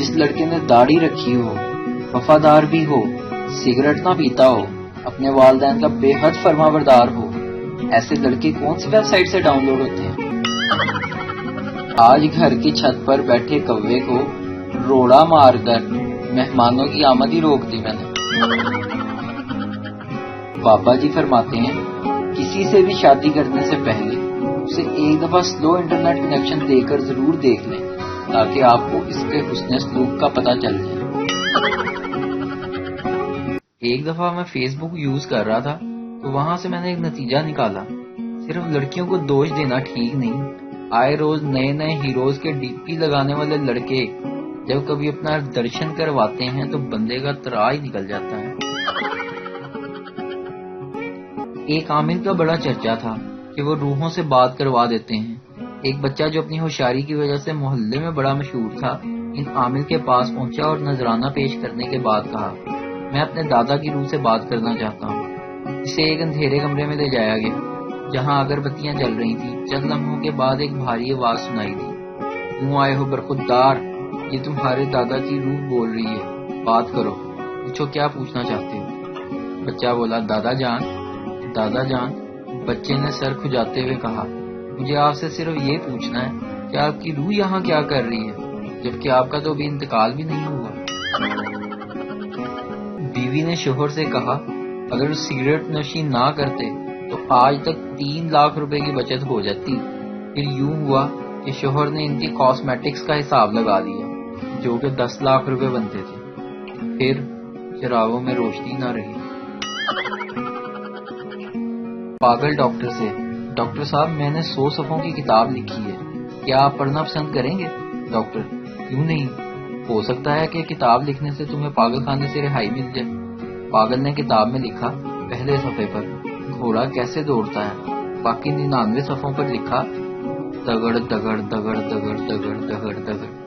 جس لڑکے نے داڑھی رکھی ہو، وفادار بھی ہو، سگریٹ نہ پیتا ہو، اپنے والدین کا بے حد فرمانبردار ہو، ایسے لڑکے کون سی ویب سائٹ سے ڈاؤن لوڈ ہوتے ہیں؟ آج گھر کی چھت پر بیٹھے کوے کو روڑا مار کر مہمانوں کی آمد ہی روک دی میں نے۔ بابا جی فرماتے ہیں کسی سے بھی شادی کرنے سے پہلے اسے ایک دفعہ سلو انٹرنیٹ کنیکشن دے کر ضرور دیکھ لیں تاکہ آپ کو اس کے حسن سلوک کا پتہ چل جائے۔ ایک دفعہ میں فیس بک یوز کر رہا تھا تو وہاں سے میں نے ایک نتیجہ نکالا، صرف لڑکیوں کو دوش دینا ٹھیک نہیں، آئے روز نئے نئے ہیروز کے ڈی پی لگانے والے لڑکے جب کبھی اپنا درشن کرواتے ہیں تو بندے کا ترا ہی نکل جاتا ہے۔ ایک عامل کا بڑا چرچا تھا کہ وہ روحوں سے بات کروا دیتے ہیں۔ ایک بچہ جو اپنی ہوشیاری کی وجہ سے محلے میں بڑا مشہور تھا، ان عامل کے پاس پہنچا اور نذرانہ پیش کرنے کے بعد کہا، میں اپنے دادا کی روح سے بات کرنا چاہتا ہوں۔ اسے ایک اندھیرے کمرے میں لے جایا گیا جہاں اگربتیاں جل رہی تھیں۔ چند لمحوں کے بعد ایک بھاری آواز سنائی دی، کیوں آئے ہو برخودار؟ یہ تمہارے دادا کی روح بول رہی ہے، بات کرو، پوچھو کیا پوچھنا چاہتے ہو۔ بچہ بولا، دادا جان، دادا جان۔ بچے نے سر کھجاتے ہوئے کہا، مجھے آپ سے صرف یہ پوچھنا ہے کہ آپ کی روح یہاں کیا کر رہی ہے جبکہ آپ کا تو ابھی انتقال بھی نہیں ہوا۔ بیوی نے شوہر سے کہا، اگر سگریٹ نوشی نہ کرتے تو آج تک 3 لاکھ روپے کی بچت ہو جاتی۔ پھر یوں ہوا کہ شوہر نے ان کی کاسمیٹکس کا حساب لگا دیا جو کہ 10 لاکھ روپے بنتے تھے۔ پھر چراغوں میں روشنی نہ رہی۔ پاگل ڈاکٹر سے، ڈاکٹر صاحب میں نے 100 صفحوں کی کتاب لکھی ہے، کیا آپ پڑھنا پسند کریں گے؟ ڈاکٹر، کیوں نہیں، ہو سکتا ہے کہ کتاب لکھنے سے تمہیں پاگل خانے سے رہائی مل جائے۔ پاگل نے کتاب میں لکھا، پہلے صفحے پر گھوڑا کیسے دوڑتا ہے، باقی 99 صفحوں پر لکھا، دگڑ دگڑ دگڑ دگڑ دگڑ دگڑ دگڑ۔